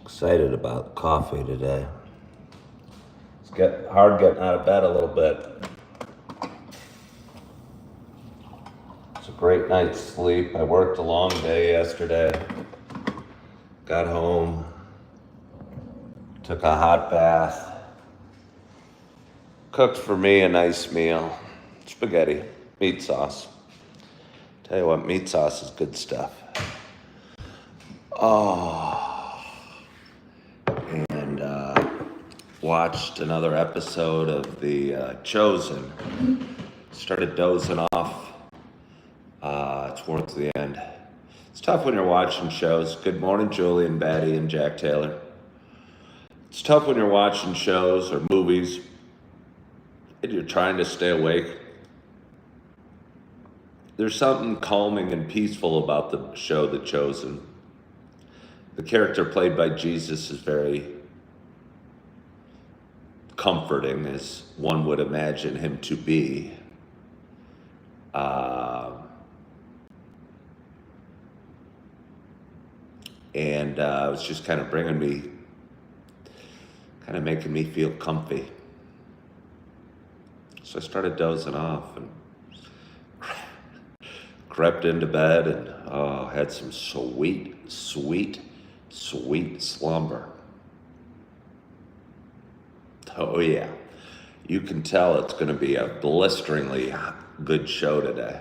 Excited about coffee today. It's hard getting out of bed a little bit. It's a great night's sleep. I worked a long day yesterday. Got home, took a hot bath, cooked for me a nice meal. Spaghetti, meat sauce. Tell you what, meat sauce is good stuff. And watched another episode of The Chosen. Started dozing off towards the end. It's tough when you're watching shows. Good morning, Julian Batty and Jack Taylor. It's tough when you're watching shows or movies and you're trying to stay awake. There's something calming and peaceful about the show The Chosen. The character played by Jesus is very comforting, as one would imagine him to be. And it was just kind of making me feel comfy. So I started dozing off and crept into bed and had some sweet slumber. Oh yeah, you can tell it's going to be a blisteringly good show today.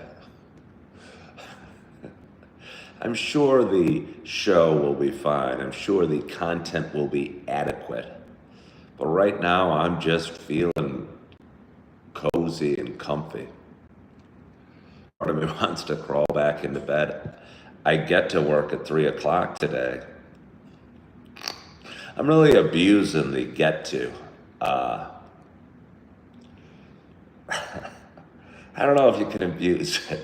I'm sure the show will be fine. I'm sure the content will be adequate. But right now, I'm just feeling cozy and comfy. Part of me wants to crawl back into bed. I get to work at 3 o'clock today. I'm really abusing the get to. I don't know if you can abuse it.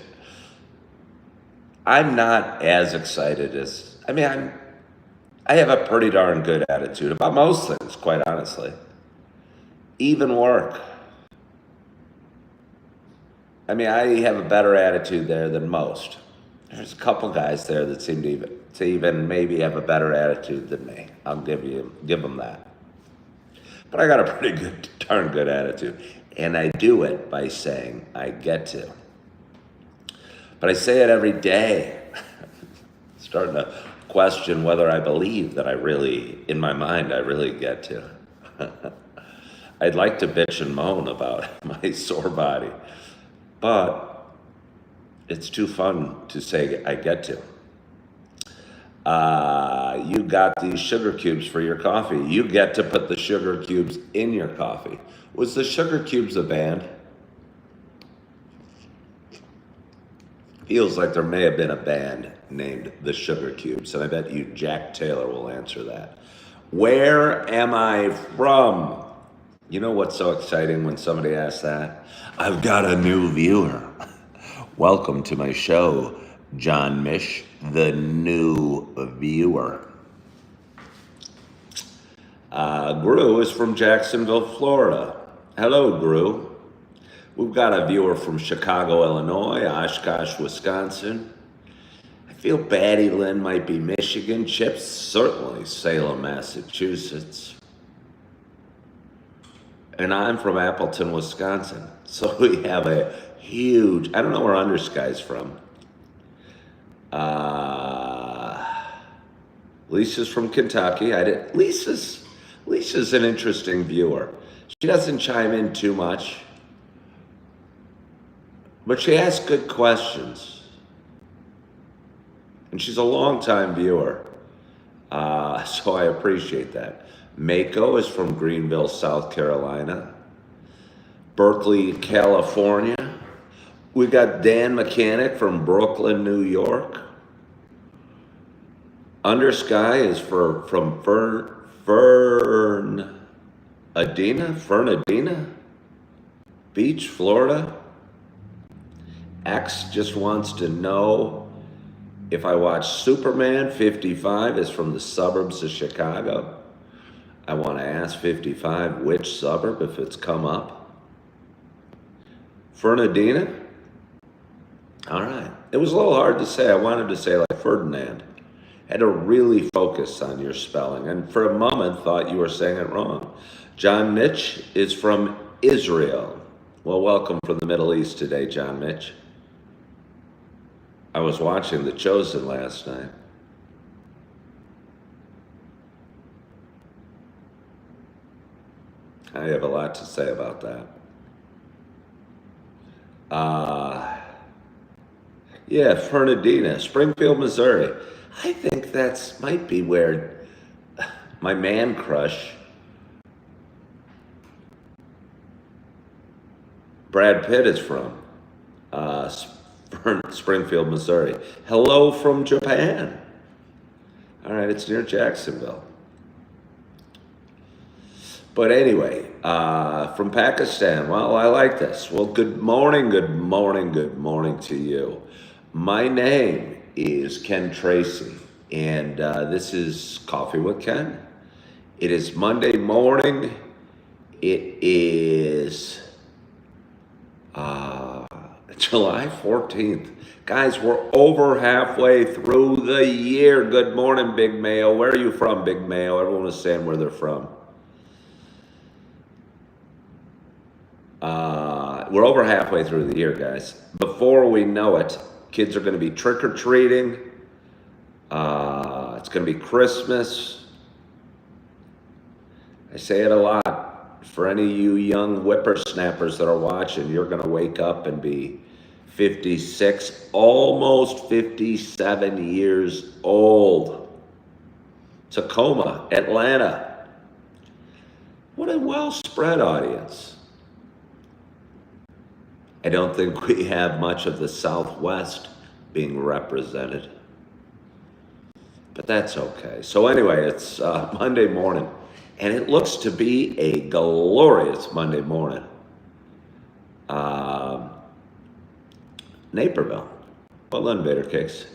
I'm not as excited as, I have a pretty darn good attitude about most things, quite honestly. Even work. I have a better attitude there than most. There's a couple guys there that seem to even maybe have a better attitude than me. I'll give them that. But I got a pretty darn good attitude. And I do it by saying I get to. But I say it every day. Starting to question whether I believe that in my mind, I really get to. I'd like to bitch and moan about my sore body, but it's too fun to say I get to. You got these sugar cubes for your coffee. You get to put the sugar cubes in your coffee. Was the Sugar Cubes a band? Feels like there may have been a band named the Sugar Cubes, and I bet you Jack Taylor will answer that. Where am I from? You know what's so exciting when somebody asks that? I've got a new viewer. Welcome to my show, John Mish, the new viewer. Gru is from Jacksonville, Florida. Hello, Gru. We've got a viewer from Chicago, Illinois, Oshkosh, Wisconsin. I feel Batty Lynn might be Michigan. Chips, certainly Salem, Massachusetts. And I'm from Appleton, Wisconsin. So we have a huge, I don't know where Undersky's from. Lisa's from Kentucky. Lisa's an interesting viewer. She doesn't chime in too much. But she asks good questions. And she's a long-time viewer. So I appreciate that. Mako is from Greenville, South Carolina. Berkeley, California. We got Dan Mechanic from Brooklyn, New York. Undersky is from Fernandina Beach, Florida. X just wants to know if I watch Superman. 55 is from the suburbs of Chicago. I want to ask 55 which suburb, if it's come up. Fernandina? All right. It was a little hard to say. I wanted to say like Ferdinand. Had to really focus on your spelling, and for a moment thought you were saying it wrong. John Mitch is from Israel. Well, welcome from the Middle East today, John Mitch. I was watching The Chosen last night. I have a lot to say about that. Yeah, Fernandina, Springfield, Missouri. I think that's might be where my man crush, Brad Pitt, is from. Springfield, Missouri. Hello from Japan. All right, it's near Jacksonville. But anyway, from Pakistan. Well, I like this. Well, good morning to you. My name is Ken Tracy, and this is Coffee with Ken. It is Monday morning. It is July 14th. Guys, we're over halfway through the year. Good morning, Big Mayo. Where are you from, Big Mayo? Everyone is saying where they're from. We're over halfway through the year, guys. Before we know it, kids are going to be trick-or-treating. It's going to be Christmas. I say it a lot. For any of you young whippersnappers that are watching, you're going to wake up and be 56, almost 57 years old. Tacoma, Atlanta. What a well-spread audience. I don't think we have much of the Southwest being represented, but that's okay. So anyway, it's Monday morning, and it looks to be a glorious Monday morning. Naperville. Well done, Vader Cakes.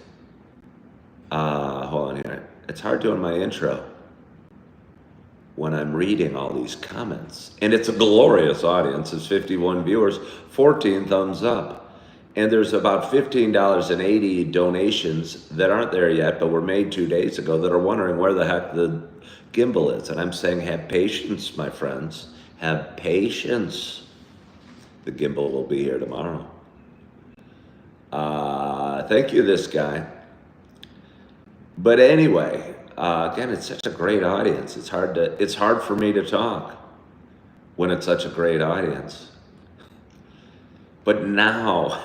Hold on here. It's hard doing my intro when I'm reading all these comments. And it's a glorious audience. It's 51 viewers, 14 thumbs up. And there's about $15.80 donations that aren't there yet, but were made 2 days ago, that are wondering where the heck the gimbal is. And I'm saying, have patience, my friends. Have patience. The gimbal will be here tomorrow. Thank you, this guy. But anyway, again, it's such a great audience. It's hard for me to talk when it's such a great audience. But now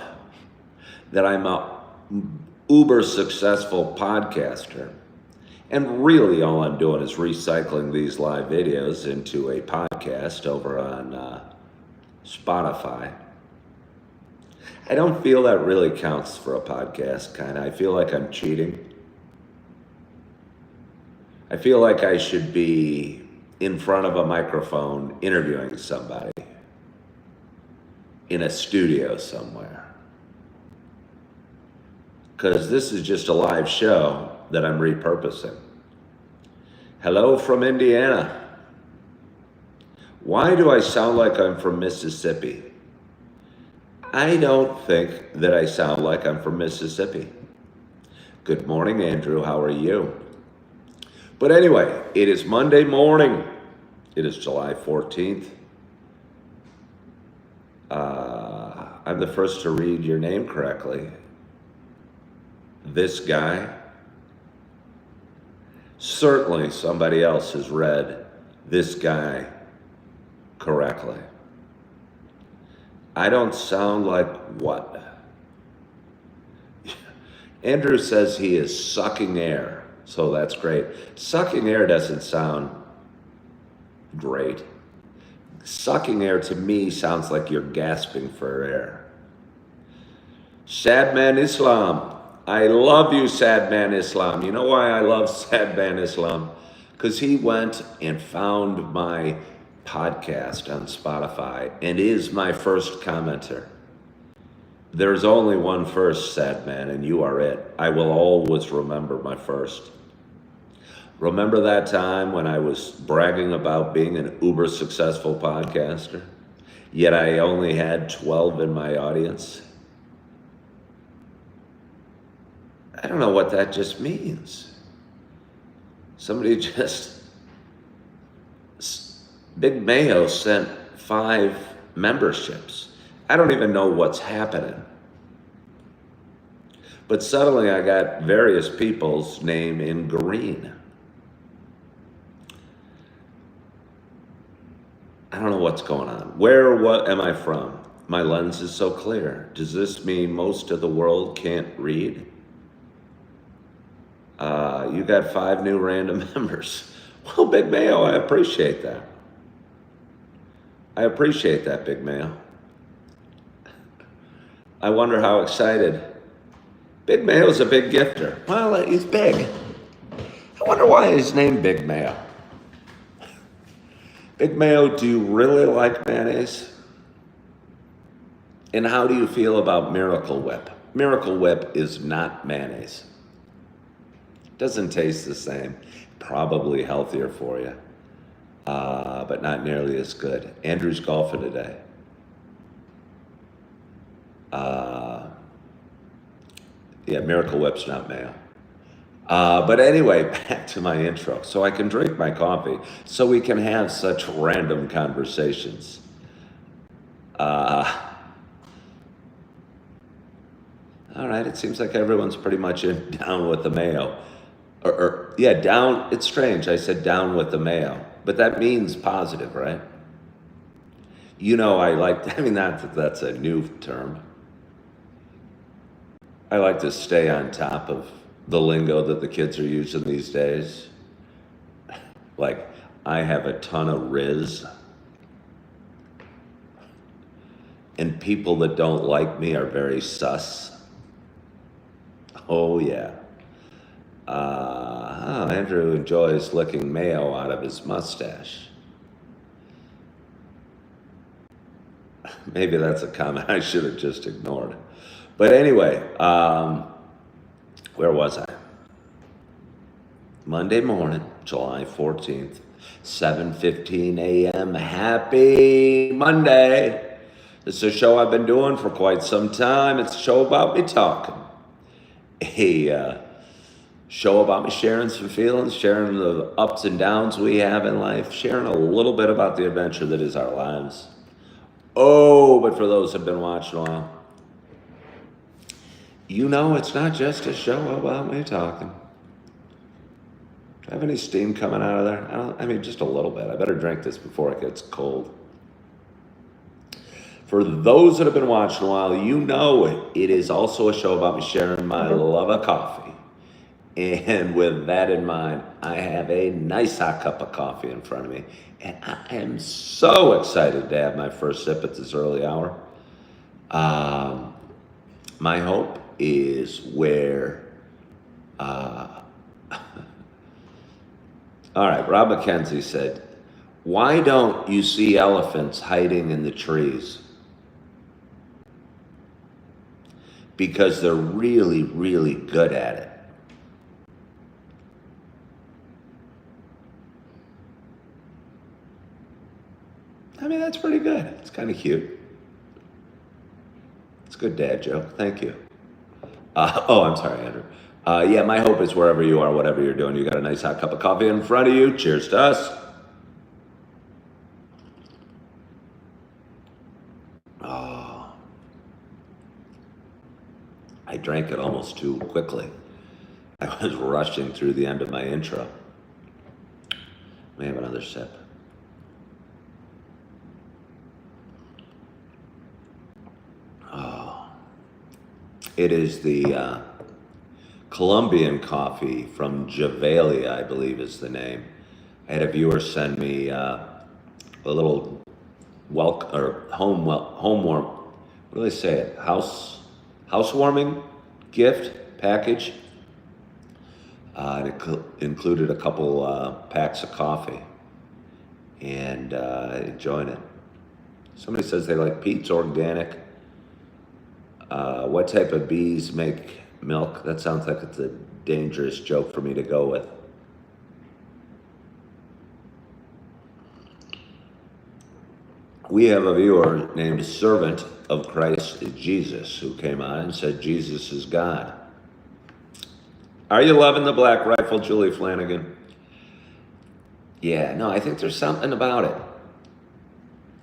that I'm a uber successful podcaster, and really all I'm doing is recycling these live videos into a podcast over on Spotify. I don't feel that really counts for a podcast, kind of. I feel like I'm cheating. I feel like I should be in front of a microphone interviewing somebody in a studio somewhere. Because this is just a live show that I'm repurposing. Hello from Indiana. Why do I sound like I'm from Mississippi? I don't think that I sound like I'm from Mississippi. Good morning, Andrew. How are you? But anyway, it is Monday morning. It is July 14th. I'm the first to read your name correctly. This guy. Certainly somebody else has read this guy correctly. I don't sound like what? Andrew says he is sucking air, so that's great. Sucking air doesn't sound great. Sucking air to me sounds like you're gasping for air. Sad Man Islam. I love you, Sad Man Islam. You know why I love Sad Man Islam? Because he went and found my podcast on Spotify and is my first commenter. There's only one first, Sad Man, and you are it. I will always remember my first. Remember that time when I was bragging about being an uber successful podcaster, yet I only had 12 in my audience? I don't know what that just means. Somebody Big Mayo sent 5 memberships. I don't even know what's happening. But suddenly I got various people's name in green. I don't know what's going on. What am I from? My lens is so clear. Does this mean most of the world can't read? You got 5 new random members. Well, Big Mayo, I appreciate that. I appreciate that, Big Mayo. I wonder how excited. Big Mayo's a big gifter. Well, he's big. I wonder why he's named Big Mayo. Big Mayo, do you really like mayonnaise? And how do you feel about Miracle Whip? Miracle Whip is not mayonnaise. Doesn't taste the same. Probably healthier for you, but not nearly as good. Andrew's golfing today. Yeah, Miracle Whip's not mayo. But anyway, back to my intro. So I can drink my coffee, so we can have such random conversations. All right, it seems like everyone's pretty much down with the mayo. Yeah, down, it's strange, I said down with the mayo, but that means positive, right? You know, not that that's a new term. I like to stay on top of the lingo that the kids are using these days. Like, I have a ton of Riz, and people that don't like me are very sus. Oh, yeah. Andrew enjoys licking mayo out of his mustache. Maybe that's a comment I should have just ignored. But anyway, where was I? Monday morning, July 14th, 7:15 a.m. Happy Monday. This is a show I've been doing for quite some time. It's a show about me talking. A show about me sharing some feelings, sharing the ups and downs we have in life, sharing a little bit about the adventure that is our lives. Oh, but for those who have been watching a while, you know it's not just a show about me talking. Do I have any steam coming out of there? Just a little bit. I better drink this before it gets cold. For those that have been watching a while, you know it is also a show about me sharing my love of coffee. And with that in mind, I have a nice hot cup of coffee in front of me. And I am so excited to have my first sip at this early hour. My hope is where... all right, Rob McKenzie said, why don't you see elephants hiding in the trees? Because they're really, really good at it. That's pretty good. It's kind of cute. It's a good dad joke. Thank you. I'm sorry, Andrew. Yeah, my hope is wherever you are, whatever you're doing, you got a nice hot cup of coffee in front of you. Cheers to us. Oh, I drank it almost too quickly. I was rushing through the end of my intro. Let me have another sip. It is the Colombian coffee from Javalia, I believe is the name. I had a viewer send me a little home warm. What do they say? It housewarming gift package. And it included a couple packs of coffee, and enjoying it. Somebody says they like Pete's Organic. What type of bees make milk? That sounds like it's a dangerous joke for me to go with. We have a viewer named Servant of Christ Jesus who came on and said Jesus is God. Are you loving the Black Rifle, Julie Flanagan? Yeah, no, I think there's something about it.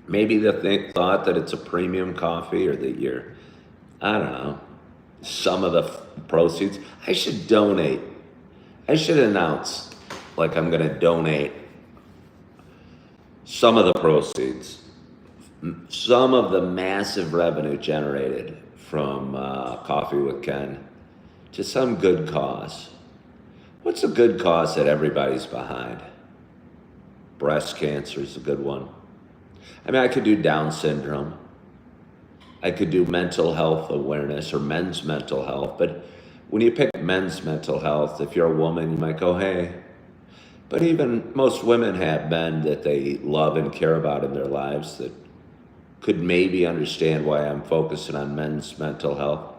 Maybe thought that it's a premium coffee or that you're, I don't know, some of the proceeds. I should donate. I should announce, like, I'm going to donate some of the proceeds, some of the massive revenue generated from Coffee with Ken to some good cause. What's a good cause that everybody's behind? Breast cancer is a good one. I mean, I could do Down syndrome. I could do mental health awareness or men's mental health. But when you pick men's mental health, if you're a woman, you might go, hey. But even most women have men that they love and care about in their lives that could maybe understand why I'm focusing on men's mental health.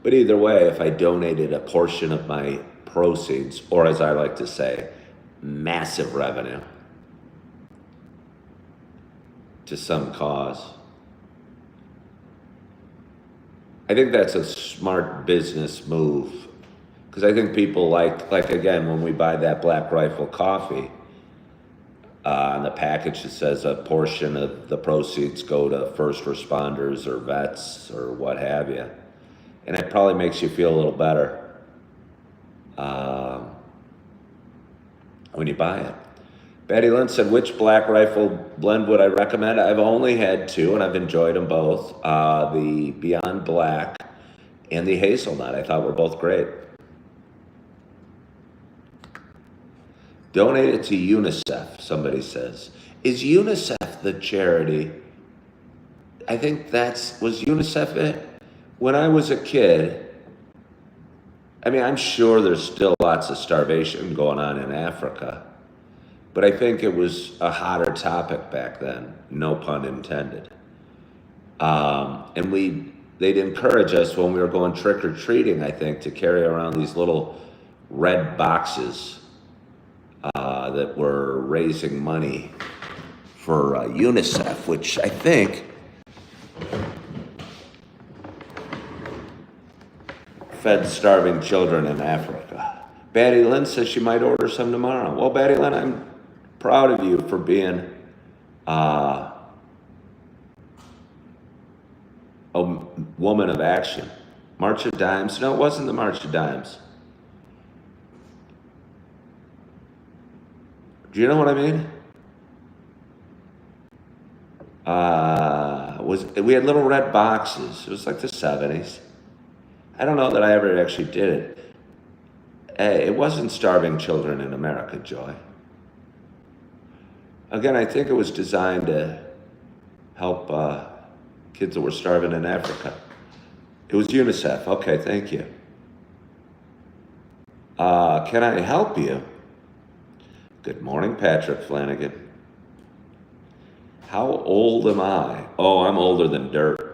But either way, if I donated a portion of my proceeds, or as I like to say, massive revenue, to some cause, I think that's a smart business move. Because I think people like again, when we buy that Black Rifle coffee, on the package it says a portion of the proceeds go to first responders or vets or what have you. And it probably makes you feel a little better when you buy it. Betty Lynn said, which Black Rifle blend would I recommend? I've only had two, and I've enjoyed them both. The Beyond Black and the Hazelnut, I thought were both great. Donate it to UNICEF, somebody says. Is UNICEF the charity? I think was UNICEF it? When I was a kid, I mean, I'm sure there's still lots of starvation going on in Africa, but I think it was a hotter topic back then, no pun intended. And they'd encourage us when we were going trick-or-treating, I think, to carry around these little red boxes that were raising money for UNICEF, which I think fed starving children in Africa. Batty Lynn says she might order some tomorrow. Well, Batty Lynn, I'm proud of you for being a woman of action. March of Dimes. No, it wasn't the March of Dimes. Do you know what I mean? We had little red boxes. It was like the 70s. I don't know that I ever actually did it. It wasn't Starving Children in America, Joy. Again, I think it was designed to help kids that were starving in Africa. It was UNICEF. Okay, thank you. Can I help you? Good morning, Patrick Flanagan. How old am I? Oh, I'm older than dirt.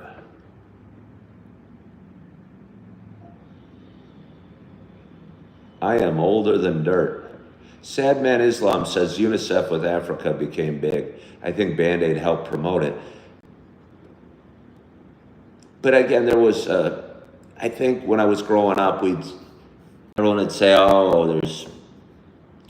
I am older than dirt. Sad Man Islam says UNICEF with Africa became big. I think Band-Aid helped promote it. But again, there was, I think when I was growing up, everyone would say, oh, there's,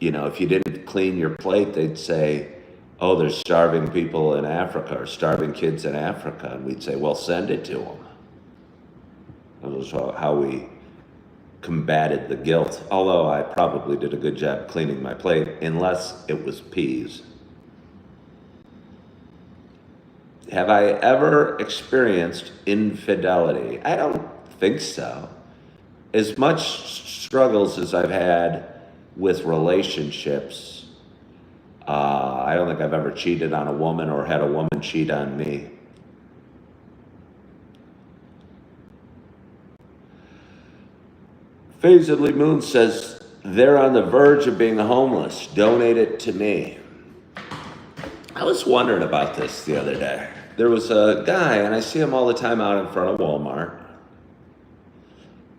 if you didn't clean your plate, they'd say, oh, there's starving people in Africa or starving kids in Africa. And we'd say, well, send it to them. That was how we combated the guilt, although I probably did a good job cleaning my plate, unless it was peas. Have I ever experienced infidelity? I don't think so. As much struggles as I've had with relationships, I don't think I've ever cheated on a woman or had a woman cheat on me. Fazedly Moon says, they're on the verge of being homeless. Donate it to me. I was wondering about this the other day. There was a guy, and I see him all the time out in front of Walmart.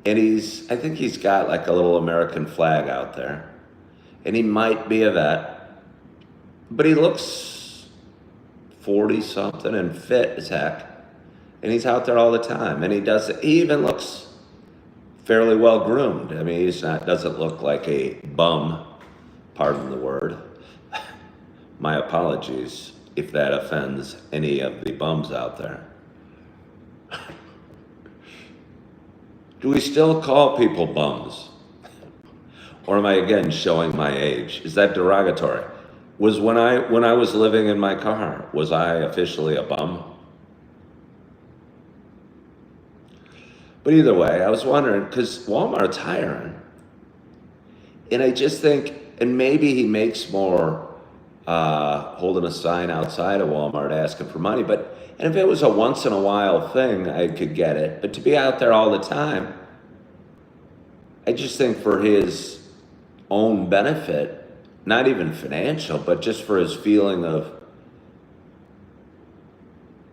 And I think he's got like a little American flag out there. And he might be a vet, but he looks 40-something and fit as heck. And he's out there all the time. And he even looks fairly well groomed. I mean, doesn't look like a bum, pardon the word. My apologies if that offends any of the bums out there. Do we still call people bums? Or am I again showing my age? Is that derogatory? Was when I was living in my car, was I officially a bum? But either way, I was wondering, because Walmart's hiring. And I just think, and maybe he makes more holding a sign outside of Walmart asking for money, and if it was a once in a while thing, I could get it. But to be out there all the time, I just think for his own benefit, not even financial, but just for his feeling of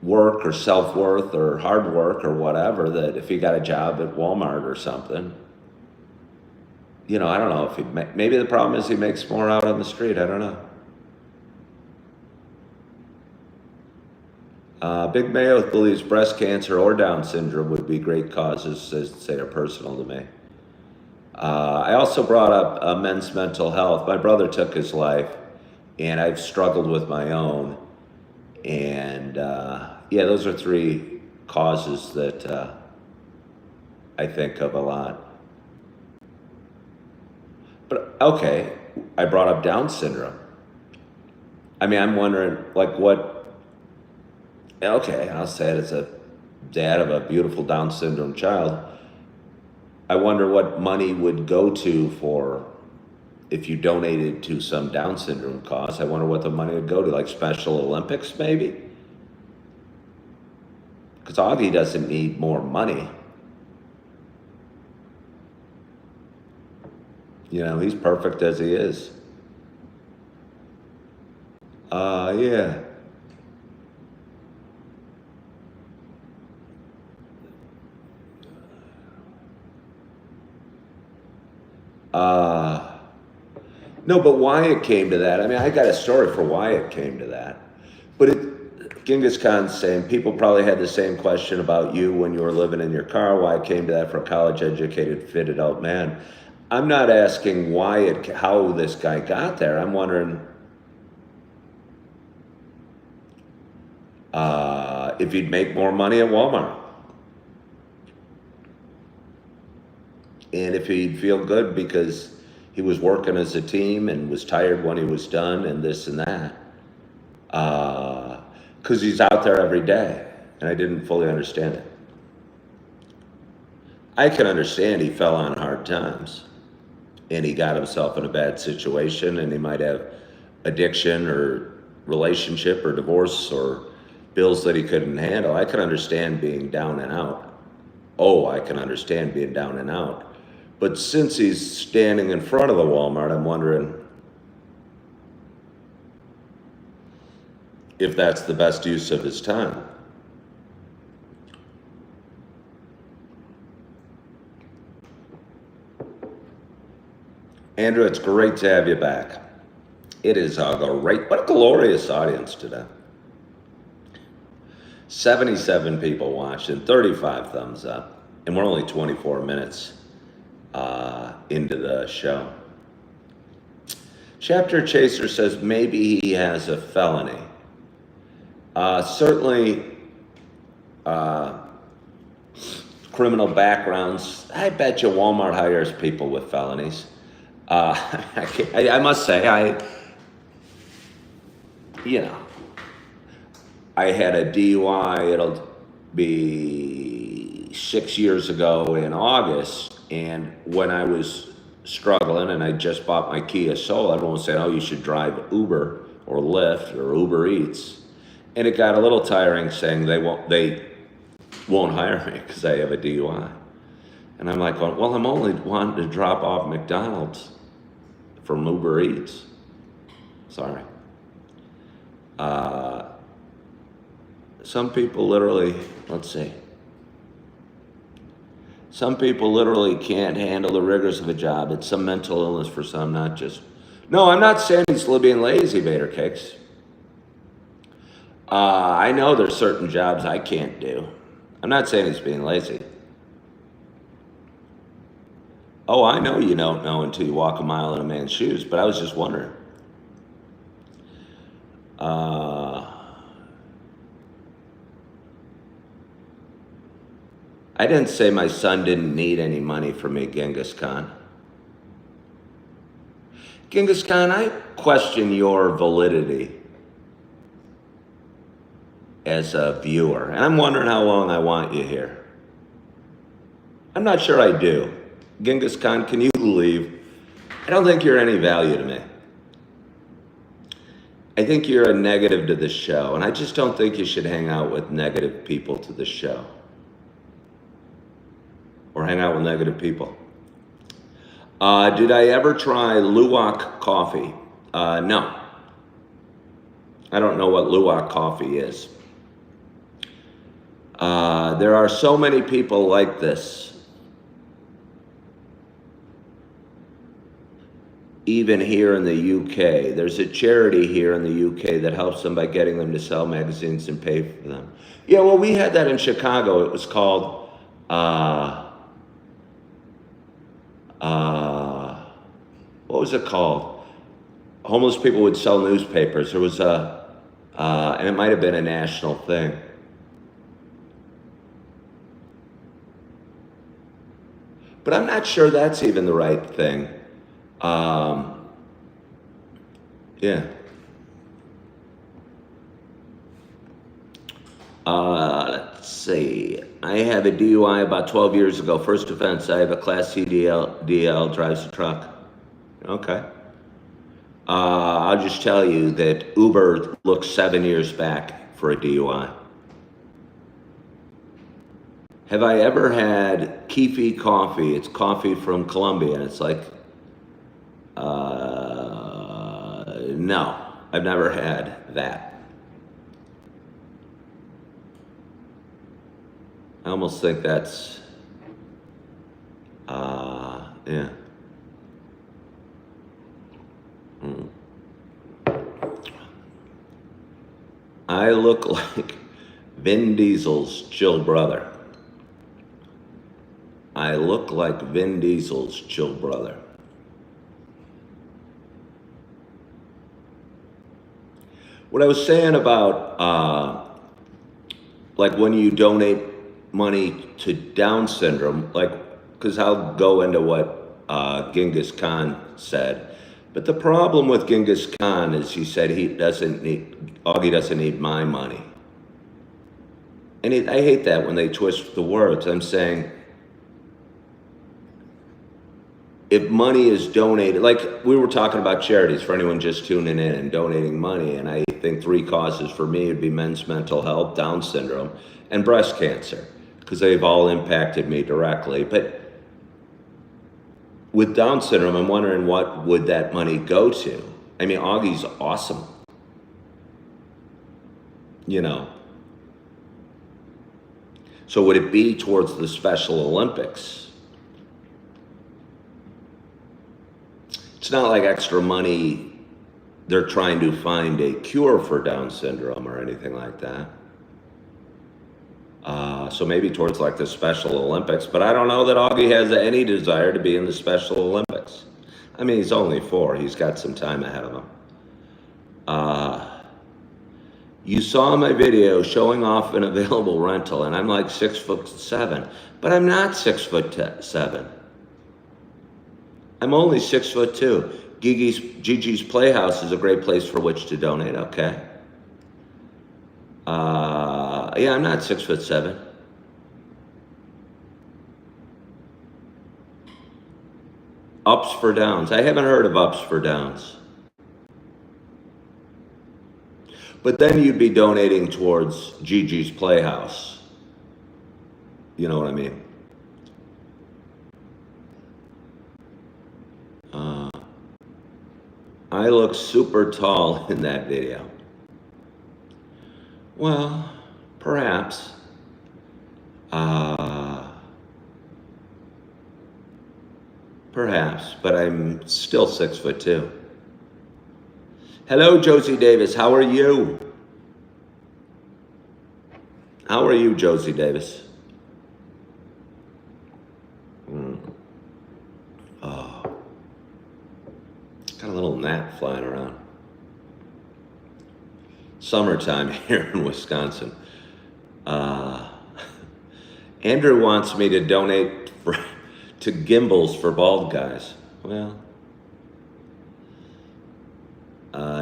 work or self-worth or hard work or whatever, that if he got a job at Walmart or something, I don't know if maybe the problem is he makes more out on the street. I don't know. Big Mayo believes breast cancer or Down syndrome would be great causes, say are personal to me. I also brought up men's mental health. My brother took his life, and I've struggled with my own. And those are three causes that I think of a lot. But okay, I brought up Down syndrome. I mean, I'm wondering, like, what? Okay, I'll say it as a dad of a beautiful Down syndrome child. I wonder what money would go to for if you donated to some Down syndrome cause. I wonder what the money would go to, like Special Olympics, maybe? Because Augie doesn't need more money. He's perfect as he is. Yeah. No, but why it came to that, I mean, I got a story for why it came to that. But Genghis Khan's saying people probably had the same question about you when you were living in your car, why it came to that for a college-educated, fit adult man. I'm not asking how this guy got there. I'm wondering if he'd make more money at Walmart. And if he'd feel good because he was working as a team and was tired when he was done and this and that. Because he's out there every day, and I didn't fully understand it. I can understand he fell on hard times, and he got himself in a bad situation, and he might have addiction or relationship or divorce or bills that he couldn't handle. I can understand being down and out. I can understand being down and out. But since he's standing in front of the Walmart, I'm wondering if that's the best use of his time. Andrew, it's great to have you back. It is what a glorious audience today. 77 people watched and 35 thumbs up. And we're only 24 minutes into the show. Chapter Chaser says maybe he has a felony. Certainly criminal backgrounds. I bet you Walmart hires people with felonies. I must say, I had a DUI, it'll be 6 years ago in August, and when I was struggling and I just bought my Kia Soul, everyone said, you should drive Uber or Lyft or Uber Eats. And it got a little tiring saying they won't hire me because I have a DUI. And I'm like, well, I'm only wanting to drop off McDonald's from Uber Eats. Sorry. Some people literally, some people literally can't handle the rigors of a job. It's some mental illness for some, not just. No, I'm not saying he's being lazy, Vader Cakes. I know there's certain jobs I can't do. I'm not saying he's being lazy. Oh, I know you don't know until you walk a mile in a man's shoes, but I was just wondering. I didn't say my son didn't need any money from me, Genghis Khan. Genghis Khan, I question your validity as a viewer, and I'm wondering how long I want you here. I'm not sure I do. Genghis Khan, can you leave? I don't think you're any value to me. I think you're a negative to the show, and I just don't think you should hang out with negative people to the show. Or hang out with negative people. Did I ever try Luwak coffee? No. I don't know what Luwak coffee is. There are so many people like this. Even here in the UK, there's a charity here in the UK that helps them by getting them to sell magazines and pay for them. Yeah, well, we had that in Chicago. It was called, what was it called? Homeless people would sell newspapers. There was and it might have been a national thing. But I'm not sure that's even the right thing. Yeah. Let's see. I have a DUI about 12 years ago. First offense, I have a Class C DL, drives a truck. Okay. I'll just tell you that Uber looks 7 years back for a DUI. Have I ever had Keefe coffee? It's coffee from Colombia, and it's like, no, I've never had that. I almost think that's, yeah. I look like Vin Diesel's chill brother. I look like Vin Diesel's chill brother. What I was saying about, like when you donate money to Down syndrome, like, because I'll go into what Genghis Khan said, but the problem with Genghis Khan is he said Augie doesn't need my money. And I hate that when they twist the words. I'm saying, if money is donated, like we were talking about charities for anyone just tuning in and donating money, and I think 3 causes for me would be men's mental health, Down syndrome, and breast cancer, because they've all impacted me directly. But with Down syndrome, I'm wondering what would that money go to? I mean, Augie's awesome. You know. So would it be towards the Special Olympics? It's not like extra money, they're trying to find a cure for Down syndrome or anything like that. So maybe towards like the Special Olympics, but I don't know that Augie has any desire to be in the Special Olympics. I mean, he's only 4, he's got some time ahead of him. You saw my video showing off an available rental, and I'm like 6'7", but I'm not 6'7". I'm only 6'2". Gigi's Playhouse is a great place for which to donate. Okay. Yeah, I'm not 6'7". Ups for Downs. I haven't heard of Ups for Downs. But then you'd be donating towards Gigi's Playhouse. You know what I mean? I look super tall in that video. Well, perhaps. Perhaps, but I'm still 6'2". Hello, Josie Davis. How are you? How are you, Josie Davis? Got a little gnat flying around. Summertime here in Wisconsin. Uh, Andrew wants me to donate to gimbals for bald guys. Well,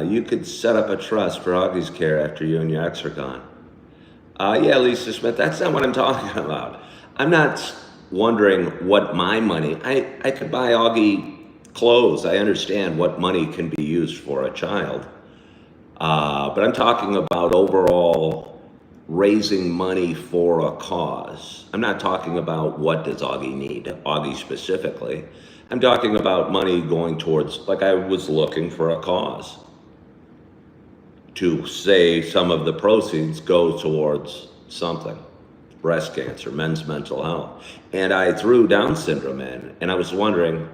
you could set up a trust for Augie's care after you and your ex are gone. Yeah, Lisa Smith, that's not what I'm talking about. I'm not wondering what my money, I could buy Augie clothes. I understand what money can be used for a child. But I'm talking about overall raising money for a cause. I'm not talking about what does Augie need, Augie specifically. I'm talking about money going towards, like I was looking for a cause. To say some of the proceeds go towards something, breast cancer, men's mental health. And I threw Down syndrome in, and I was wondering,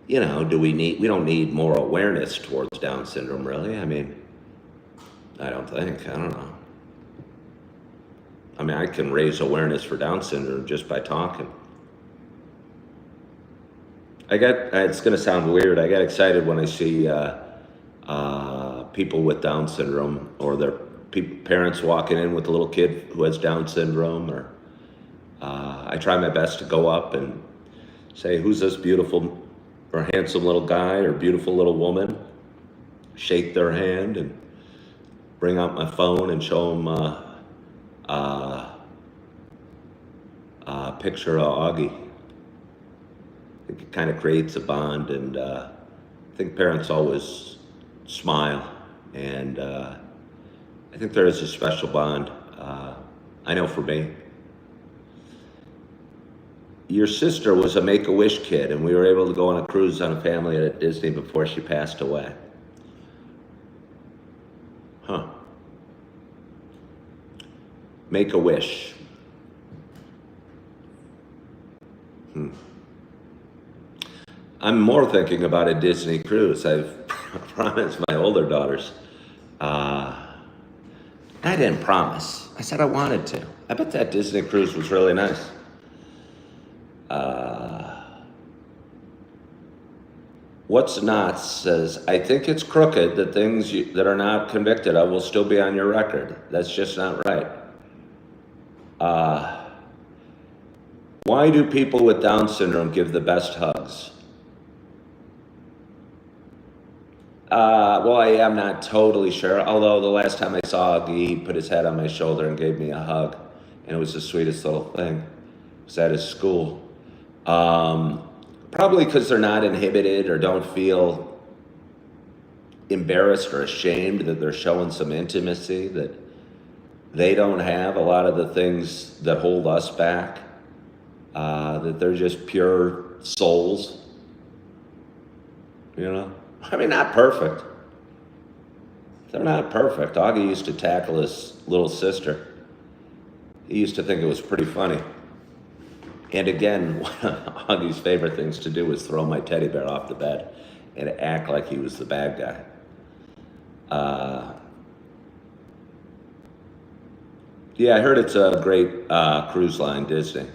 you know, we don't need more awareness towards Down syndrome, really? I mean, I don't think, I don't know. I mean, I can raise awareness for Down syndrome just by talking. It's gonna sound weird, I get excited when I see people with Down syndrome, or their parents walking in with a little kid who has Down syndrome, or I try my best to go up and say, who's this beautiful or handsome little guy or beautiful little woman? Shake their hand and bring out my phone and show them a picture of Augie. I think it kind of creates a bond, and I think parents always smile, and I think there is a special bond. I know for me. Your sister was a Make-A-Wish kid, and we were able to go on a cruise on a family at Disney before she passed away. Huh. Make-A-Wish. I'm more thinking about a Disney cruise. I've promised my older daughters. I didn't promise. I said I wanted to. I bet that Disney cruise was really nice. What's Not says, I think it's crooked that things that are not convicted of will still be on your record. That's just not right. Why do people with Down syndrome give the best hugs? Well, I'm not totally sure, although the last time I saw Augie, he put his head on my shoulder and gave me a hug, and it was the sweetest little thing. It was at his school. Probably because they're not inhibited or don't feel embarrassed or ashamed that they're showing some intimacy that they don't have, a lot of the things that hold us back, that they're just pure souls, you know? I mean, not perfect. They're not perfect. Augie used to tackle his little sister. He used to think it was pretty funny. And again, one of Augie's favorite things to do was throw my teddy bear off the bed and act like he was the bad guy. Yeah, I heard it's a great cruise line, Disney.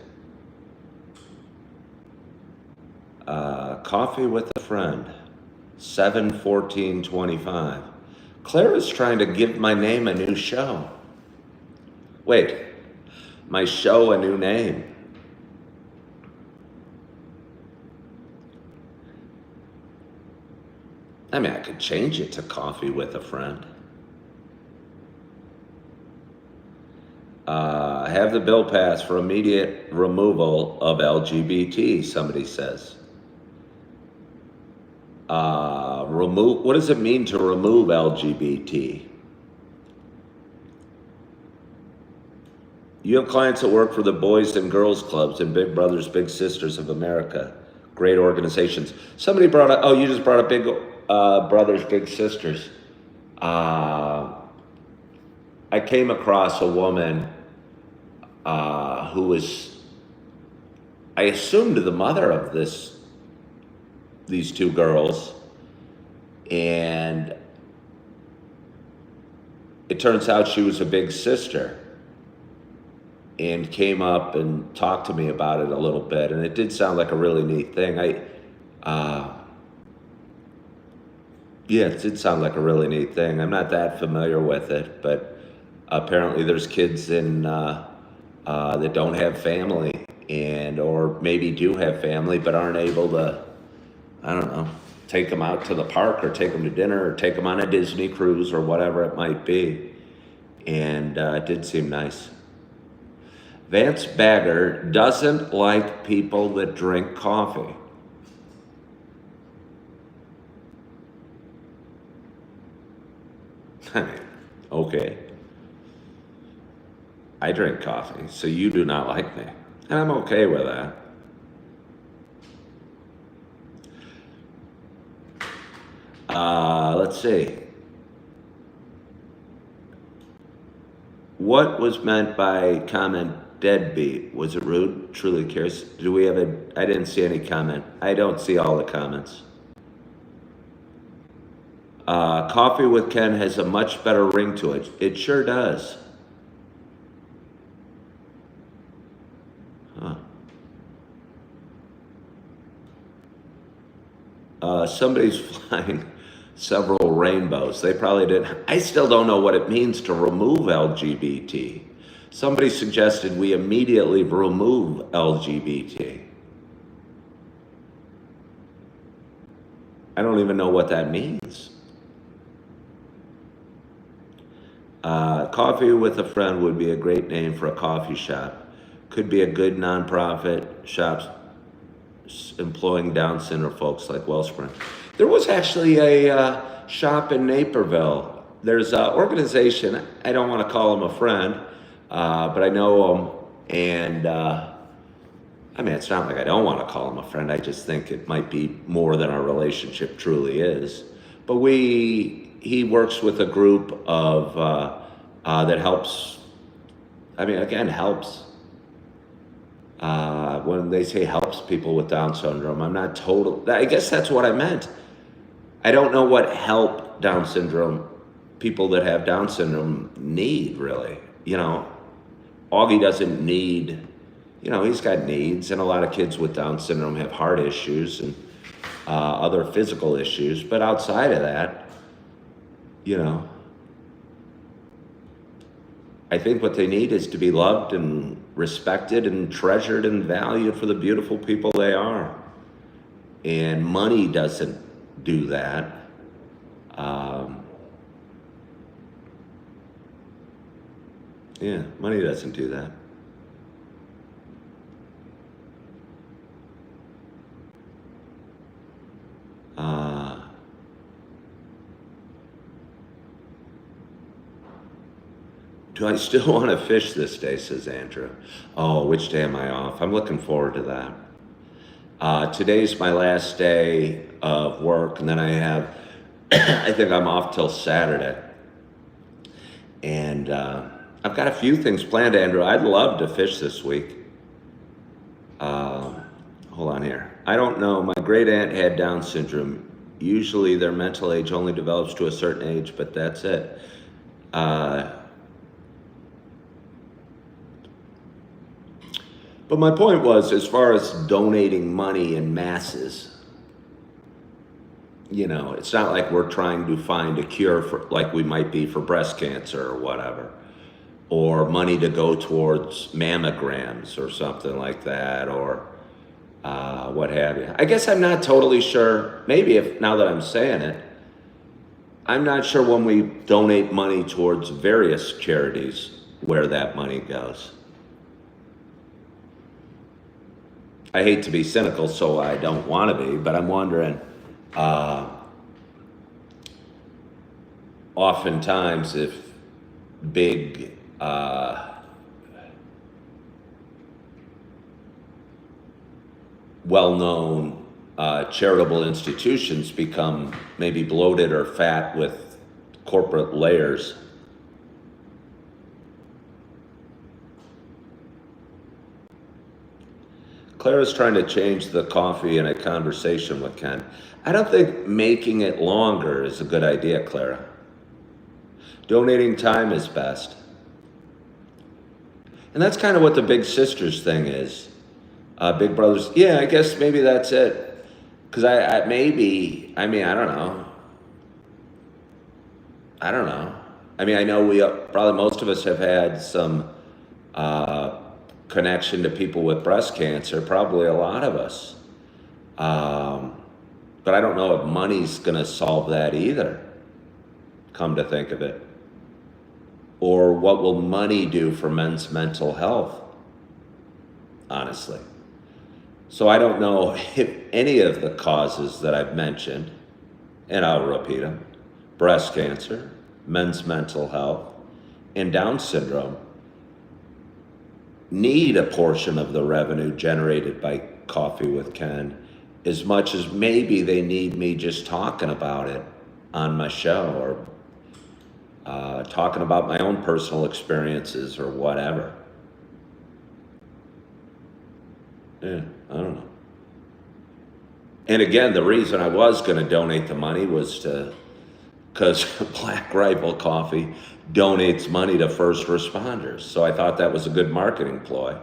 Coffee with a Friend, 7/14/25. Claire is trying to give my name a new show. Wait, my show a new name. I mean, I could change it to Coffee with a Friend. Have the bill passed for immediate removal of LGBT, somebody says. What does it mean to remove LGBT? You have clients that work for the Boys and Girls Clubs and Big Brothers Big Sisters of America. Great organizations. Somebody brought up, you just brought up Big Brothers Big Sisters. I came across a woman who was, I assumed, the mother of these two girls, and it turns out she was a big sister, and came up and talked to me about it a little bit, and it did sound like a really neat thing. Yeah, it did sound like a really neat thing. I'm not that familiar with it, but apparently there's kids that don't have family and or maybe do have family but aren't able to, I don't know, take them out to the park or take them to dinner or take them on a Disney cruise or whatever it might be. And it did seem nice. Vance Bagger doesn't like people that drink coffee. Okay. I drink coffee, so you do not like me. And I'm okay with that. Let's see. What was meant by comment deadbeat? Was it rude? Truly curious. Do we have a? I didn't see any comment. I don't see all the comments. Coffee with Ken has a much better ring to it. It sure does. Huh. Somebody's flying several rainbows. They probably didn't. I still don't know what it means to remove LGBT. Somebody suggested we immediately remove LGBT. I don't even know what that means. Coffee with a Friend would be a great name for a coffee shop. Could be a good nonprofit shop employing Down syndrome folks like Wellspring. There was actually a shop in Naperville. There's an organization, I don't want to call them a friend, but I know them, and I mean, it's not like I don't want to call them a friend, I just think it might be more than our relationship truly is. But he works with a group of, that helps, I mean, again, helps. When they say helps people with Down syndrome, I'm not total. I guess that's what I meant. I don't know what help Down syndrome, people that have Down syndrome need really. You know, Augie doesn't need, you know, he's got needs, and a lot of kids with Down syndrome have heart issues and other physical issues. But outside of that, you know, I think what they need is to be loved and respected and treasured and valued for the beautiful people they are. And money doesn't do that. Yeah, money doesn't do that. Do I still want to fish this day, says Andrew. Oh, which day am I off? I'm looking forward to that. Today's my last day of work, and then I have, I think I'm off till Saturday. And I've got a few things planned, Andrew. I'd love to fish this week. Hold on here. I don't know. My great aunt had Down syndrome. Usually their mental age only develops to a certain age, but that's it. But my point was, as far as donating money in masses, you know, it's not like we're trying to find a cure for, like we might be for breast cancer or whatever, or money to go towards mammograms or something like that, or what have you. I guess I'm not totally sure, maybe if now that I'm saying it, I'm not sure when we donate money towards various charities where that money goes. I hate to be cynical, so I don't want to be, but I'm wondering, oftentimes if big well-known charitable institutions become maybe bloated or fat with corporate layers. Clara's trying to change the coffee in a conversation with Ken. I don't think making it longer is a good idea, Clara. Donating time is best. And that's kind of what the Big Sisters thing is. Big Brothers, yeah, I guess maybe that's it. Because I don't know. I don't know. I mean, I know we probably most of us have had some uh, connection to people with breast cancer, probably a lot of us. Um, but I don't know if money's going to solve that either, come to think of it. Or what will money do for men's mental health, honestly? So I don't know if any of the causes that I've mentioned, and I'll repeat them: breast cancer, men's mental health, and Down syndrome, need a portion of the revenue generated by Coffee with Ken as much as maybe they need me just talking about it on my show, or talking about my own personal experiences or whatever. Yeah, I don't know. And again, the reason I was going to donate the money was because Black Rifle Coffee donates money to first responders. So I thought that was a good marketing ploy.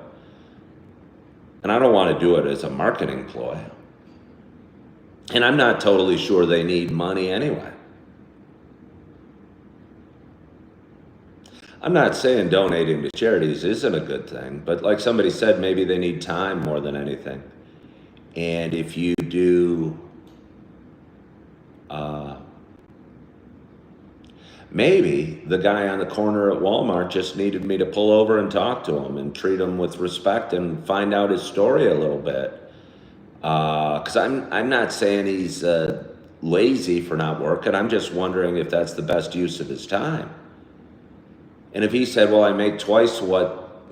And I don't want to do it as a marketing ploy. And I'm not totally sure they need money anyway. I'm not saying donating to charities isn't a good thing, but like somebody said, maybe they need time more than anything. And if you do, maybe the guy on the corner at Walmart just needed me to pull over and talk to him and treat him with respect and find out his story a little bit. Because I'm not saying he's lazy for not working. I'm just wondering if that's the best use of his time. And if he said, well, I make twice what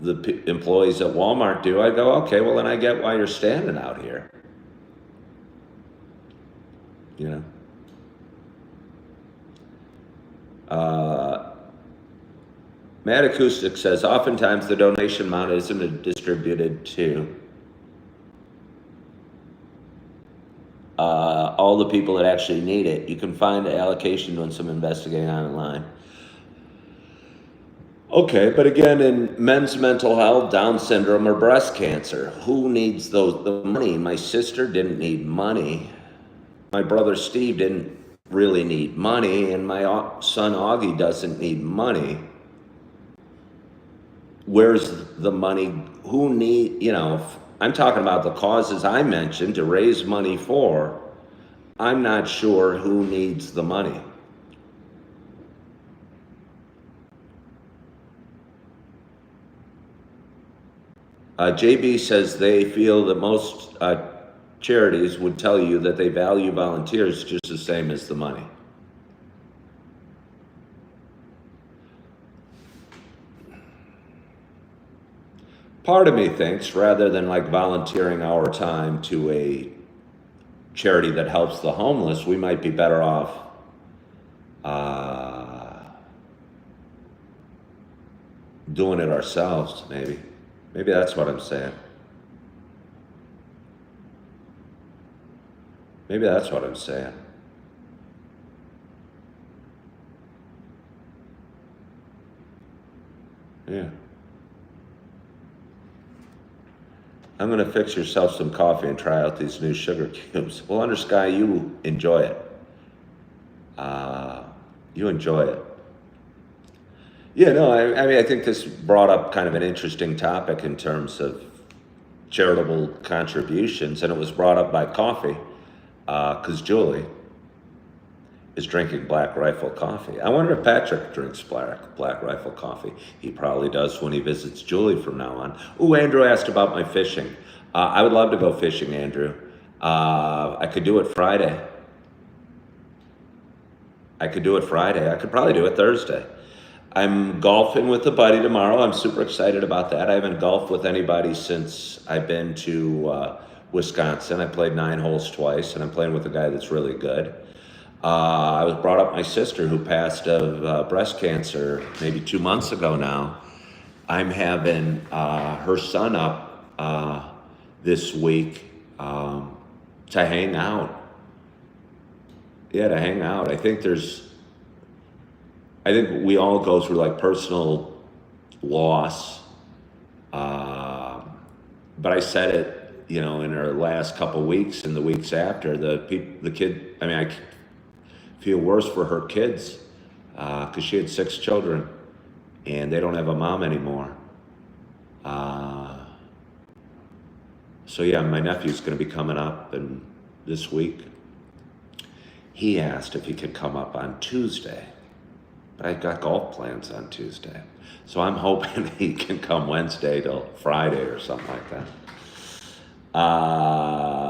the employees at Walmart do, I go, okay, well, then I get why you're standing out here. You know? Mad Acoustic says, oftentimes the donation amount isn't distributed to all the people that actually need it. You can find the allocation doing some investigating online. Okay, but again, in men's mental health, Down syndrome, or breast cancer, who needs the money? My sister didn't need money. My brother Steve didn't really need money, and my son Augie doesn't need money. Where's the money? Who need, I'm talking about the causes I mentioned to raise money for. I'm not sure who needs the money. JB says they feel that most charities would tell you that they value volunteers just the same as the money. Part of me thinks rather than like volunteering our time to a charity that helps the homeless, we might be better off doing it ourselves, maybe. Maybe that's what I'm saying. Maybe that's what I'm saying. Yeah. I'm going to fix yourself some coffee and try out these new sugar cubes. Well, Under Sky, you enjoy it. You enjoy it. Yeah, no, I mean, I think this brought up kind of an interesting topic in terms of charitable contributions, and it was brought up by coffee, because Julie is drinking Black Rifle coffee. I wonder if Patrick drinks Black Rifle coffee. He probably does when he visits Julie from now on. Ooh, Andrew asked about my fishing. I would love to go fishing, Andrew. I could do it Friday. I could probably do it Thursday. I'm golfing with a buddy tomorrow. I'm super excited about that. I haven't golfed with anybody since I've been to Wisconsin. I played 9 holes twice, and I'm playing with a guy that's really good. I was brought up my sister who passed of breast cancer maybe 2 months ago now. I'm having her son up this week to hang out. Yeah, to hang out. I think we all go through like personal loss. But I said it, in our last couple weeks and the weeks after, the kid, I mean, feel worse for her kids because she had 6 children and they don't have a mom anymore. So yeah, my nephew's going to be coming up and this week. He asked if he could come up on Tuesday, but I've got golf plans on Tuesday. So I'm hoping he can come Wednesday till Friday or something like that.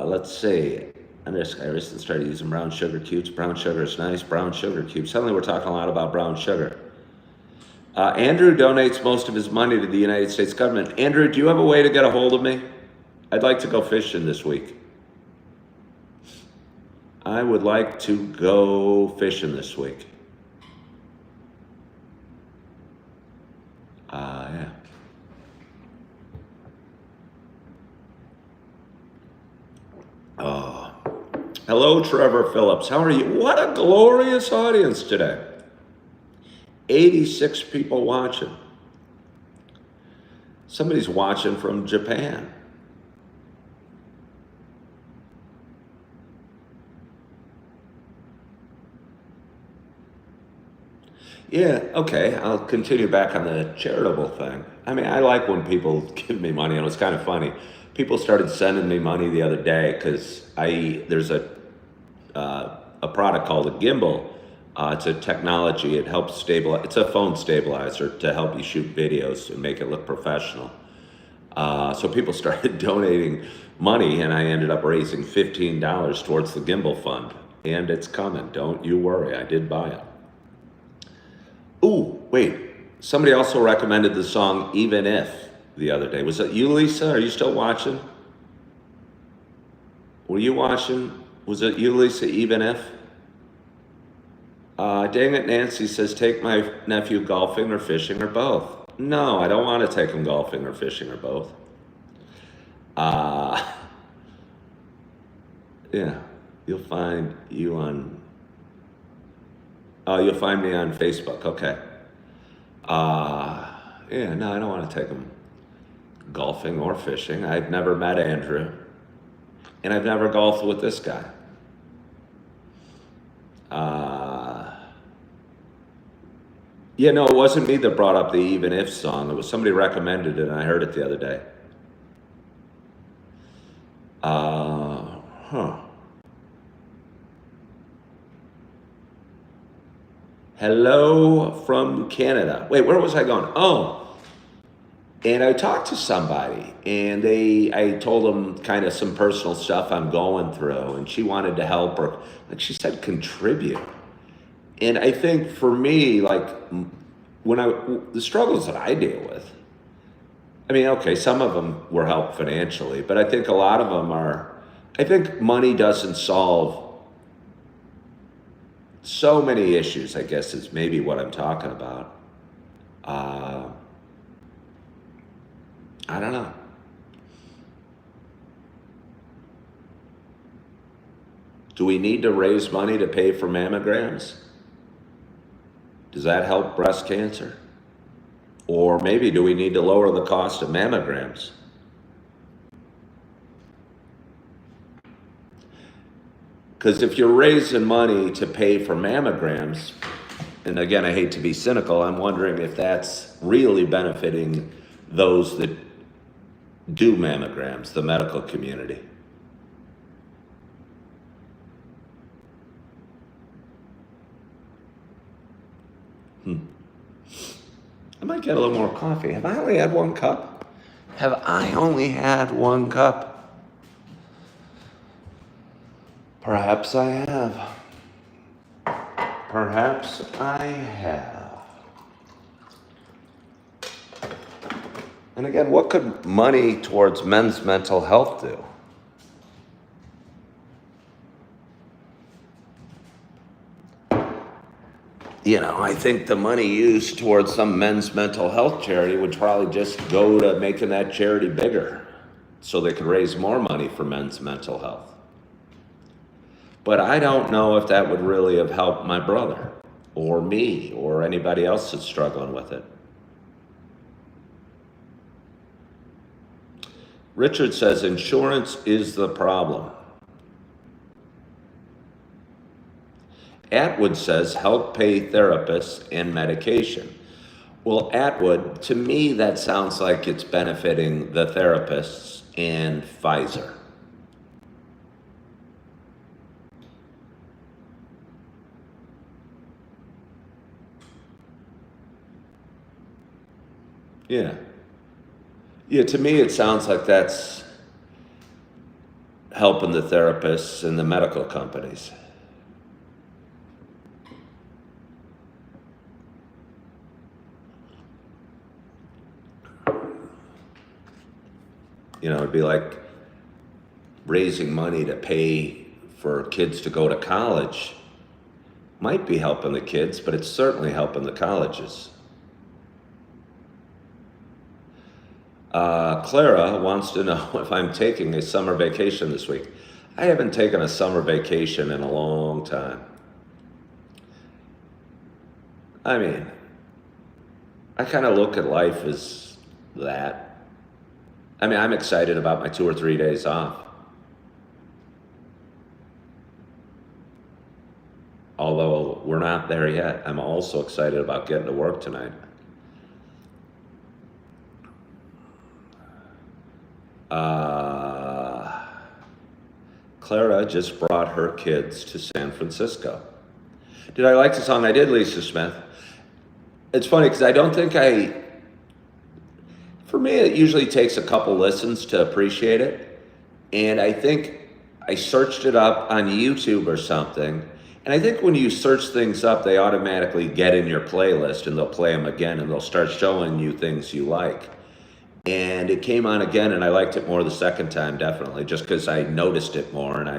Let's see. I recently started using brown sugar cubes. Brown sugar is nice. Brown sugar cubes. Suddenly we're talking a lot about brown sugar. Andrew donates most of his money to the United States government. Andrew, do you have a way to get a hold of me? I'd like to go fishing this week. I would like to go fishing this week. Yeah. Oh. Hello, Trevor Phillips. How are you? What a glorious audience today. 86 people watching. Somebody's watching from Japan. Yeah, okay, I'll continue back on the charitable thing. I mean, I like when people give me money, and it's kind of funny. People started sending me money the other day because there's a product called a gimbal. It's a technology. It helps stabilize. It's a phone stabilizer to help you shoot videos and make it look professional. So people started donating money, and I ended up raising $15 towards the gimbal fund. And it's coming. Don't you worry. I did buy it. Ooh, wait. Somebody also recommended the song Even If the other day. Was it you, Lisa? Are you still watching? Were you watching? Was it you, Lisa, Even If? Dang it, Nancy says, take my nephew golfing or fishing or both. No, I don't want to take him golfing or fishing or both. Yeah, you'll find me on Facebook. Okay. Yeah, no, I don't want to take him golfing or fishing. I've never met Andrew, and I've never golfed with this guy. Yeah, no, it wasn't me that brought up the Even If song. It was somebody recommended it, and I heard it the other day. Hello from Canada. Wait, where was I going? Oh, and I talked to somebody, and I told them kind of some personal stuff I'm going through, and she wanted to help her. Like she said, contribute. And I think for me, like the struggles that I deal with, I mean, okay, some of them were helped financially, but I think a lot of them I think money doesn't solve so many issues, I guess is maybe what I'm talking about. I don't know. Do we need to raise money to pay for mammograms? Does that help breast cancer? Or maybe do we need to lower the cost of mammograms? Because if you're raising money to pay for mammograms, and again, I hate to be cynical, I'm wondering if that's really benefiting those that do mammograms, the medical community. I might get a little more coffee. Have I only had one cup? Have I only had one cup? Perhaps I have. Perhaps I have. And again, what could money towards men's mental health do? You know, I think the money used towards some men's mental health charity would probably just go to making that charity bigger so they could raise more money for men's mental health. But I don't know if that would really have helped my brother or me or anybody else that's struggling with it. Richard says insurance is the problem. Atwood says help pay therapists and medication. Well, Atwood, to me, that sounds like it's benefiting the therapists and Pfizer. Yeah. Yeah, to me, it sounds like that's helping the therapists and the medical companies. You know, it'd be like raising money to pay for kids to go to college. Might be helping the kids, but it's certainly helping the colleges. Clara wants to know if I'm taking a summer vacation this week. I haven't taken a summer vacation in a long time. I mean, I kind of look at life as that. I mean, I'm excited about my 2 or 3 days off. Although we're not there yet, I'm also excited about getting to work tonight. Clara just brought her kids to San Francisco. Did I like the song? I did, Lisa Smith. It's funny because I don't think for me, it usually takes a couple listens to appreciate it. And I think I searched it up on YouTube or something. And I think when you search things up, they automatically get in your playlist and they'll play them again and they'll start showing you things you like. And it came on again, and I liked it more the second time, definitely, just because I noticed it more, and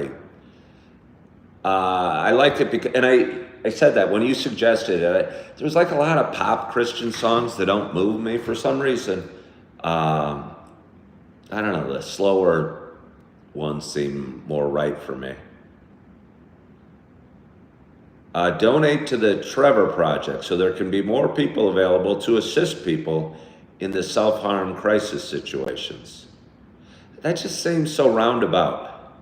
I liked it because, and I said that when you suggested it, there's like a lot of pop Christian songs that don't move me for some reason. I don't know, the slower ones seem more right for me. Donate to the Trevor Project so there can be more people available to assist people in the self-harm crisis situations. That just seems so roundabout.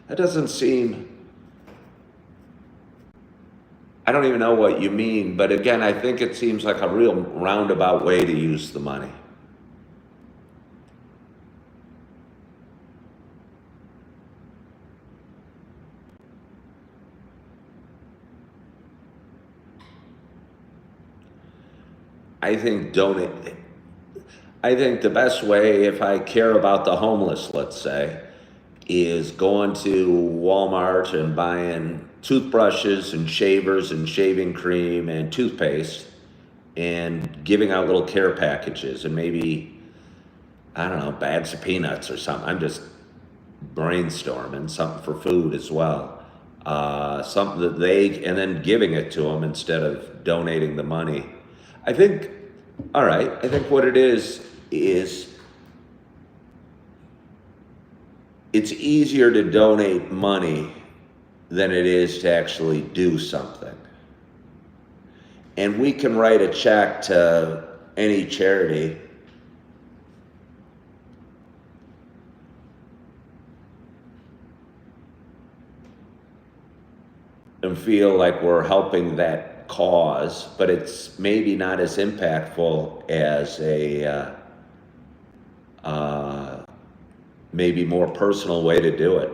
That doesn't seem, I don't even know what you mean, but again, I think it seems like a real roundabout way to use the money. I think the best way, if I care about the homeless, let's say, is going to Walmart and buying toothbrushes and shavers and shaving cream and toothpaste and giving out little care packages and maybe, I don't know, bags of peanuts or something. I'm just brainstorming something for food as well. Something that and then giving it to them instead of donating the money. I think, all right, I think what it is it's easier to donate money than it is to actually do something. And we can write a check to any charity and feel like we're helping that cause, but it's maybe not as impactful as a maybe more personal way to do it.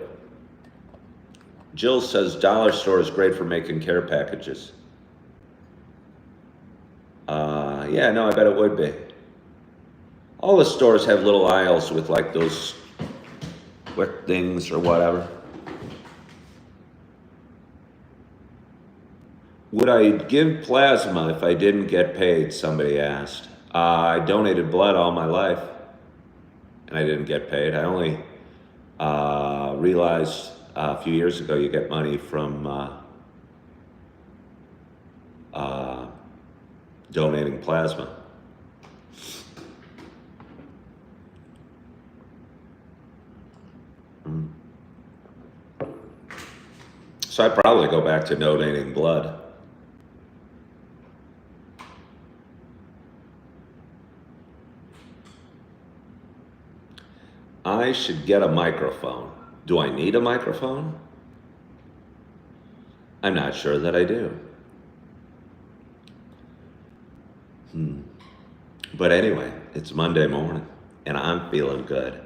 Jill says dollar store is great for making care packages. Yeah, no, I bet it would be. All the stores have little aisles with like those quick things or whatever. Would I give plasma if I didn't get paid? Somebody asked. I donated blood all my life, and I didn't get paid. I only realized a few years ago you get money from donating plasma. So I'd probably go back to donating blood. I should get a microphone. Do I need a microphone? I'm not sure that I do. But anyway, it's Monday morning, and I'm feeling good.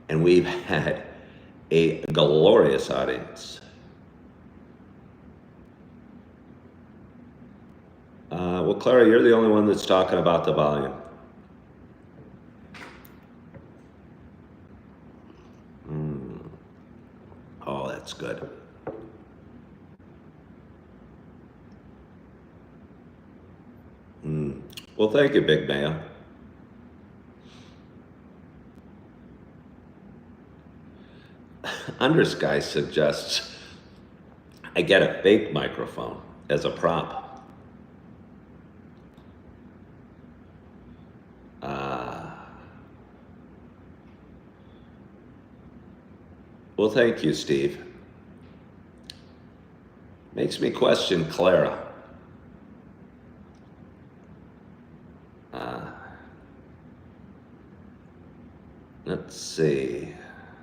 And we've had a glorious audience. Well, Clara, you're the only one that's talking about the volume. Oh, that's good. Well, thank you, Big Man. Undersky suggests I get a fake microphone as a prop. Well, thank you, Steve. Makes me question Clara. Let's see.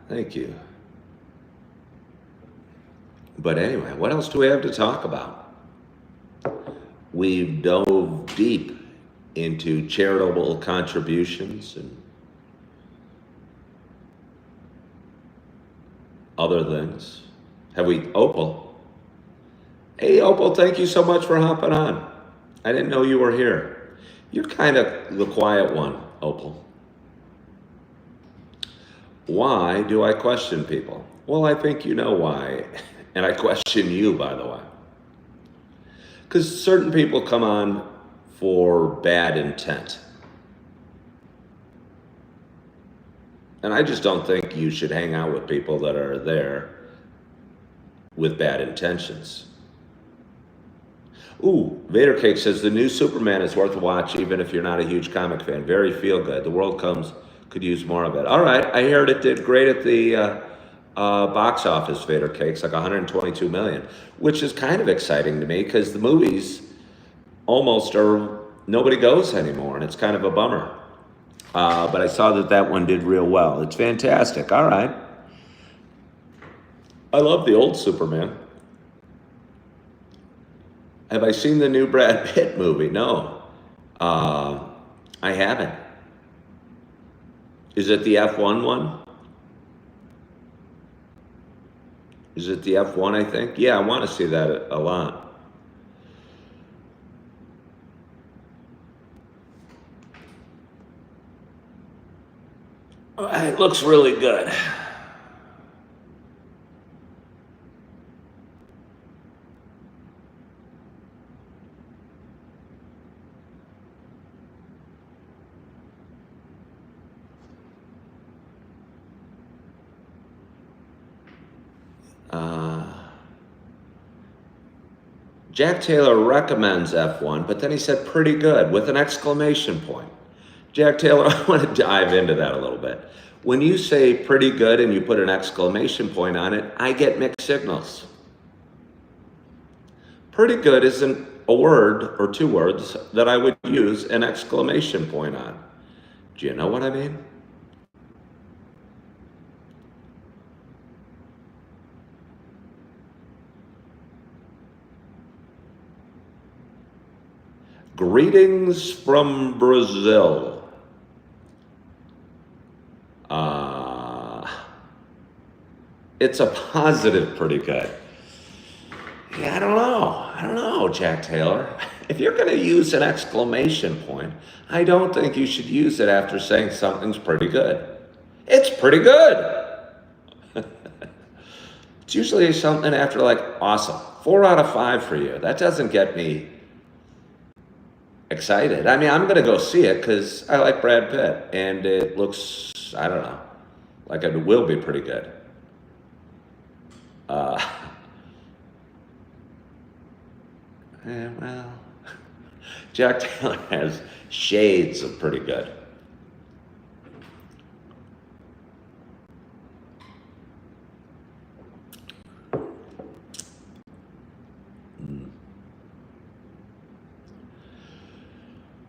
Thank you. But anyway, what else do we have to talk about? We've dove deep into charitable contributions and other things. Have we, Opal? Hey, Opal, thank you so much for hopping on. I didn't know you were here. You're kind of the quiet one, Opal. Why do I question people? Well, I think you know why. And I question you, by the way. Because certain people come on for bad intent. And I just don't think you should hang out with people that are there with bad intentions. Ooh, Vader Cake says the new Superman is worth a watch even if you're not a huge comic fan. Very feel good. The world could use more of it. All right, I heard it did great at the box office, Vader Cakes, like 122 million, which is kind of exciting to me because the movies almost nobody goes anymore, and it's kind of a bummer. But I saw that one did real well. It's fantastic. All right. I love the old Superman. Have I seen the new Brad Pitt movie? No. I haven't. Is it the F1 one? Is it the F1, I think? Yeah, I want to see that a lot. It looks really good. Jack Taylor recommends F1, but then he said pretty good with an exclamation point. Jack Taylor, I want to dive into that a little bit. When you say pretty good and you put an exclamation point on it, I get mixed signals. Pretty good isn't a word or two words that I would use an exclamation point on. Do you know what I mean? Greetings from Brazil. It's a positive pretty good. Yeah, I don't know, Jack Taylor. If you're going to use an exclamation point, I don't think you should use it after saying something's pretty good. It's pretty good. It's usually something after like, awesome. 4 out of 5 for you. That doesn't get me excited. I mean, I'm going to go see it because I like Brad Pitt. And it looks, I don't know, like it will be pretty good. Well, Jack Taylor has shades of pretty good.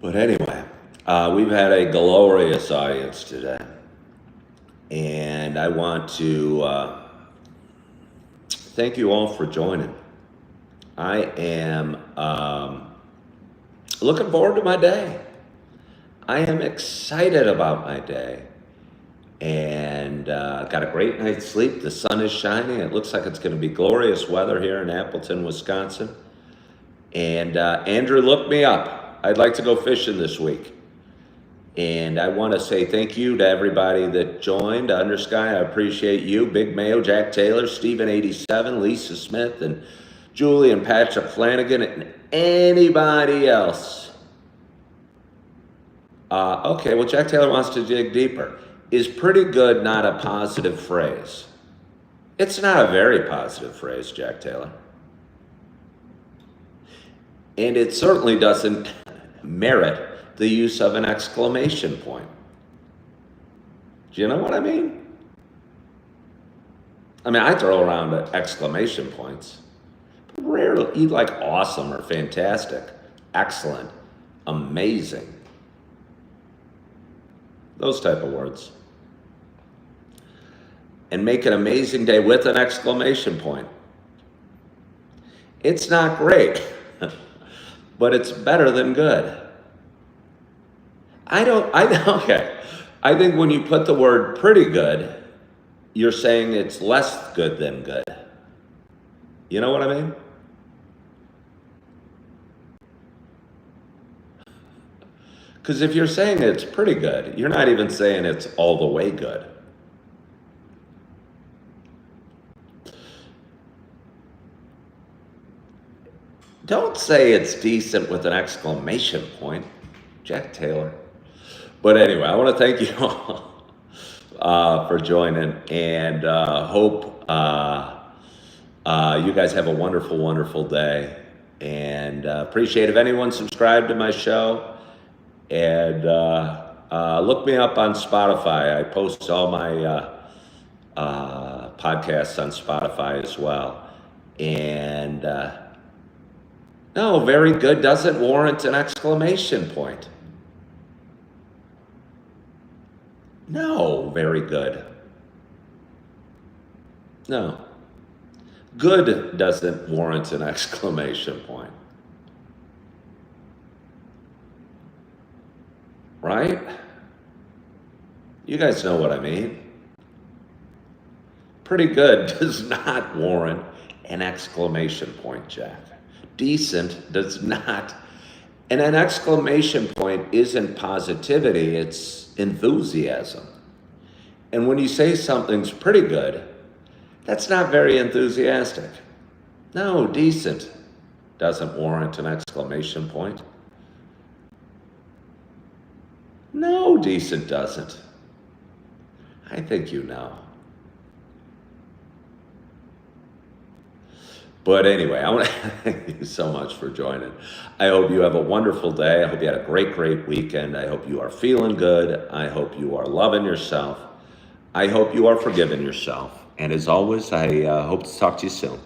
But anyway, we've had a glorious audience today. And I want to thank you all for joining. I am looking forward to my day. I am excited about my day. And got a great night's sleep. The sun is shining. It looks like it's going to be glorious weather here in Appleton, Wisconsin. And Andrew, look me up. I'd like to go fishing this week. And I want to say thank you to everybody that joined. Undersky, I appreciate you. Big Mayo, Jack Taylor, Steven87, Lisa Smith, and Julie and Patrick Flanagan, and anybody else. Okay, well, Jack Taylor wants to dig deeper. Is pretty good not a positive phrase? It's not a very positive phrase, Jack Taylor. And it certainly doesn't merit the use of an exclamation point. Do you know what I mean? I mean, I throw around exclamation points. Rarely, you like awesome or fantastic, excellent, amazing. Those type of words. And make an amazing day with an exclamation point. It's not great, but it's better than good. Okay. I think when you put the word pretty good, you're saying it's less good than good. You know what I mean? Because if you're saying it's pretty good, you're not even saying it's all the way good. Don't say it's decent with an exclamation point, Jack Taylor. But anyway, I want to thank you all for joining, and hope you guys have a wonderful, wonderful day. And appreciate if anyone subscribed to my show. And look me up on Spotify. I post all my podcasts on Spotify as well. And no, very good doesn't warrant an exclamation point. No, very good. No. Good doesn't warrant an exclamation point. Right? You guys know what I mean. Pretty good does not warrant an exclamation point, Jack. Decent does not. And an exclamation point isn't positivity, it's enthusiasm. And when you say something's pretty good, that's not very enthusiastic. No, decent doesn't warrant an exclamation point. No, decent doesn't. I think you know. But anyway, I want to thank you so much for joining. I hope you have a wonderful day. I hope you had a great, great weekend. I hope you are feeling good. I hope you are loving yourself. I hope you are forgiving yourself. And as always, I hope to talk to you soon.